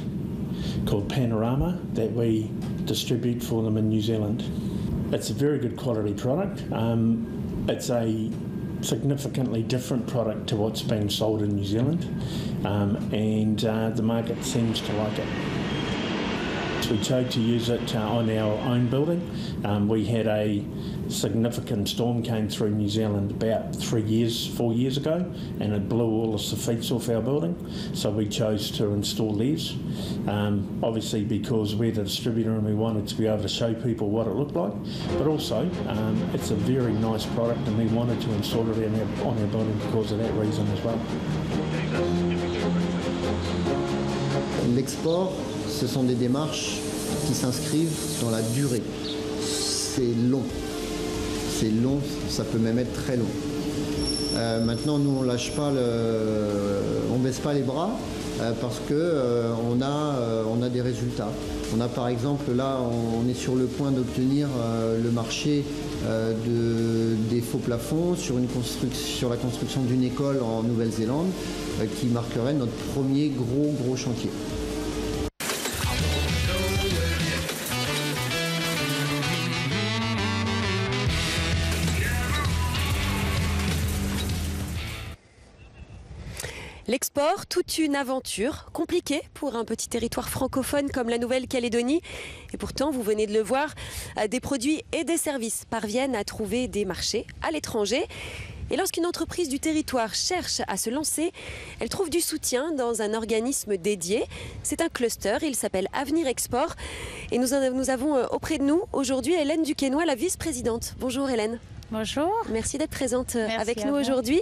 called Panorama that we distribute for them in New Zealand. It's a very good quality product. It's a significantly different product to what's being sold in New Zealand, and the market seems to like it. We chose to use it on our own building. We had a significant storm came through New Zealand about 4 years ago, and it blew all the Safites off our building. So we chose to install these, obviously because we're the distributor and we wanted to be able to show people what it looked like. But also, it's a very nice product, and we wanted to install it on our building because of that reason as well. L'export, ce sont des démarches qui s'inscrivent dans la durée. C'est long, ça peut même être très long. Maintenant, nous, on lâche pas on baisse pas les bras parce que on a des résultats. On a par exemple là, on est sur le point d'obtenir le marché des faux plafonds sur la construction d'une école en Nouvelle-Zélande qui marquerait notre premier gros chantier. L'export, toute une aventure compliquée pour un petit territoire francophone comme la Nouvelle-Calédonie. Et pourtant, vous venez de le voir, des produits et des services parviennent à trouver des marchés à l'étranger. Et lorsqu'une entreprise du territoire cherche à se lancer, elle trouve du soutien dans un organisme dédié. C'est un cluster, il s'appelle Avenir Export. Et nous avons auprès de nous aujourd'hui Hélène Duquesnoy, la vice-présidente. Bonjour Hélène. Bonjour. Merci d'être présente avec nous aujourd'hui.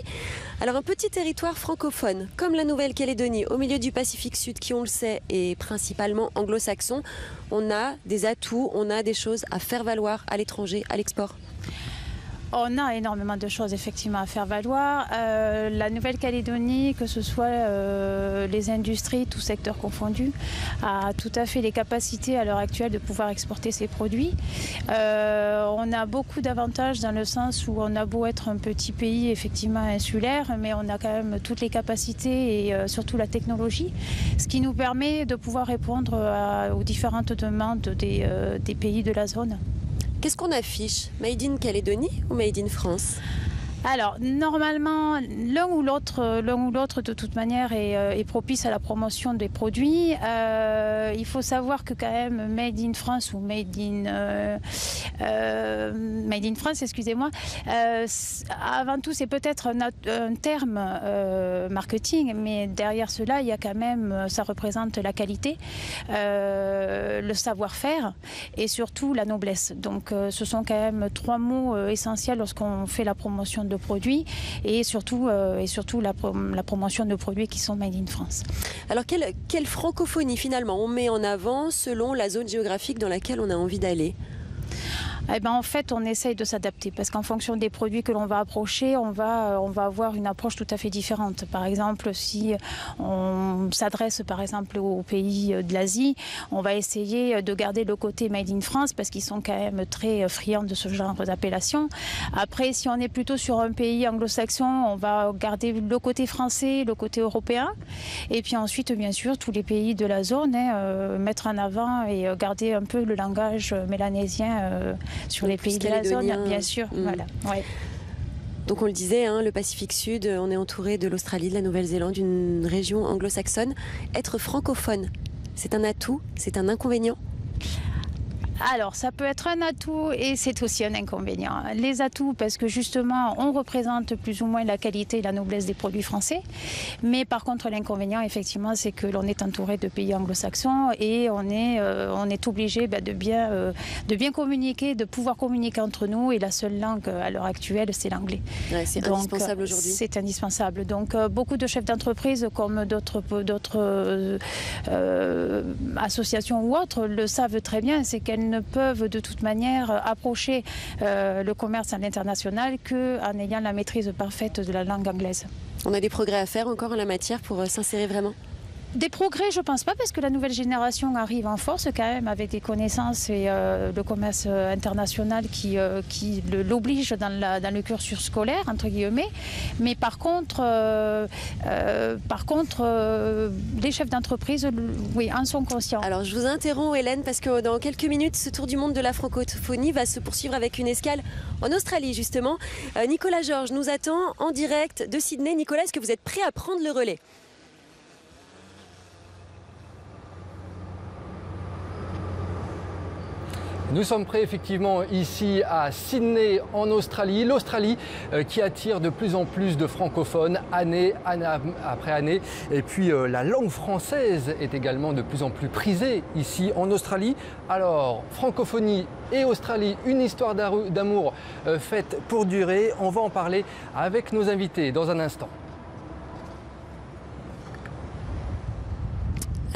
Alors un petit territoire francophone comme la Nouvelle-Calédonie au milieu du Pacifique Sud qui on le sait est principalement anglo-saxon, on a des atouts, on a des choses à faire valoir à l'étranger, à l'export. On a énormément de choses effectivement à faire valoir. La Nouvelle-Calédonie, que ce soit les industries, tout secteur confondu, a tout à fait les capacités à l'heure actuelle de pouvoir exporter ses produits. On a beaucoup d'avantages dans le sens où on a beau être un petit pays effectivement insulaire, mais on a quand même toutes les capacités et surtout la technologie, ce qui nous permet de pouvoir répondre aux différentes demandes des pays de la zone. Qu'est-ce qu'on affiche? Made in Calédonie ou Made in France? Alors, normalement, l'un ou l'autre, de toute manière, est propice à la promotion des produits. Il faut savoir que quand même, Made in France ou Made in France, excusez-moi, avant tout, c'est peut-être un terme marketing, mais derrière cela, il y a quand même, ça représente la qualité, le savoir-faire et surtout la noblesse. Donc, ce sont quand même 3 mots essentiels lorsqu'on fait la promotion de produits et surtout la promotion de produits qui sont made in France. Alors quelle francophonie finalement on met en avant selon la zone géographique dans laquelle on a envie d'aller? Eh ben, en fait, on essaye de s'adapter parce qu'en fonction des produits que l'on va approcher, on va avoir une approche tout à fait différente. Par exemple, si on s'adresse par exemple aux pays de l'Asie, on va essayer de garder le côté Made in France parce qu'ils sont quand même très friands de ce genre d'appellation. Après, si on est plutôt sur un pays anglo-saxon, on va garder le côté français, le côté européen. Et puis ensuite, bien sûr, tous les pays de la zone, mettre en avant et garder un peu le langage mélanésien sur les pays de la zone, bien sûr. Voilà. Ouais. Donc on le disait, le Pacifique Sud, on est entouré de l'Australie, de la Nouvelle-Zélande, d'une région anglo-saxonne. Être francophone, c'est un atout, c'est un inconvénient? Alors, ça peut être un atout et c'est aussi un inconvénient. Les atouts, parce que justement, on représente plus ou moins la qualité et la noblesse des produits français. Mais par contre, l'inconvénient, effectivement, c'est que l'on est entouré de pays anglo-saxons et on est obligé de bien communiquer, de pouvoir communiquer entre nous. Et la seule langue à l'heure actuelle, c'est l'anglais. Ouais, c'est indispensable aujourd'hui. C'est indispensable. Donc, beaucoup de chefs d'entreprise, comme d'autres associations ou autres, le savent très bien, c'est qu'elles ne peuvent de toute manière approcher le commerce à l'international qu'en ayant la maîtrise parfaite de la langue anglaise. On a des progrès à faire encore en la matière pour s'insérer vraiment? Des progrès, je ne pense pas, parce que la nouvelle génération arrive en force quand même avec des connaissances et le commerce international qui l'oblige dans le cursus scolaire, entre guillemets. Mais par contre, les chefs d'entreprise, oui, en sont conscients. Alors je vous interromps Hélène, parce que dans quelques minutes, ce tour du monde de la francophonie va se poursuivre avec une escale en Australie justement. Nicolas Georges nous attend en direct de Sydney. Nicolas, est-ce que vous êtes prêt à prendre le relais? Nous sommes prêts effectivement ici à Sydney en Australie, l'Australie qui attire de plus en plus de francophones année après année. Et puis la langue française est également de plus en plus prisée ici en Australie. Alors francophonie et Australie, une histoire d'amour faite pour durer. On va en parler avec nos invités dans un instant.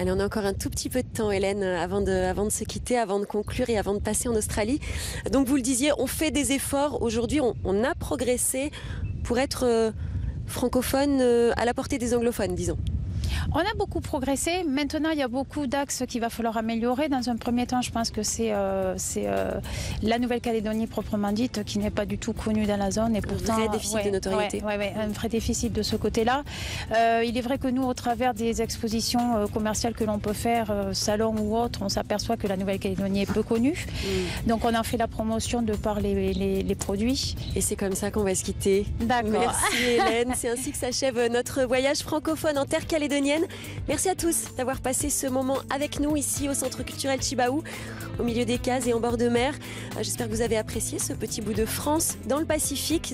Allez, on a encore un tout petit peu de temps, Hélène, avant de se quitter, avant de conclure et avant de passer en Australie. Donc, vous le disiez, on fait des efforts. Aujourd'hui, on a progressé pour être francophone à la portée des anglophones, disons. On a beaucoup progressé. Maintenant, il y a beaucoup d'axes qu'il va falloir améliorer. Dans un premier temps, je pense que c'est la Nouvelle-Calédonie proprement dite, qui n'est pas du tout connue dans la zone. Et pourtant, un vrai déficit de notoriété. Un vrai déficit de ce côté-là. Il est vrai que nous, au travers des expositions commerciales que l'on peut faire, salons ou autres, on s'aperçoit que la Nouvelle-Calédonie est peu connue. Donc, on en fait la promotion de par les produits. Et c'est comme ça qu'on va se quitter. D'accord. Merci Hélène. C'est ainsi que s'achève notre voyage francophone en terre calédonienne. Merci à tous d'avoir passé ce moment avec nous ici au Centre culturel Chibaou, au milieu des cases et en bord de mer. J'espère que vous avez apprécié ce petit bout de France dans le Pacifique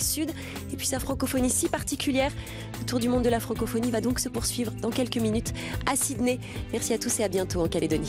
Sud, et puis sa francophonie si particulière. Le tour du monde de la francophonie va donc se poursuivre dans quelques minutes à Sydney. Merci à tous et à bientôt en Calédonie.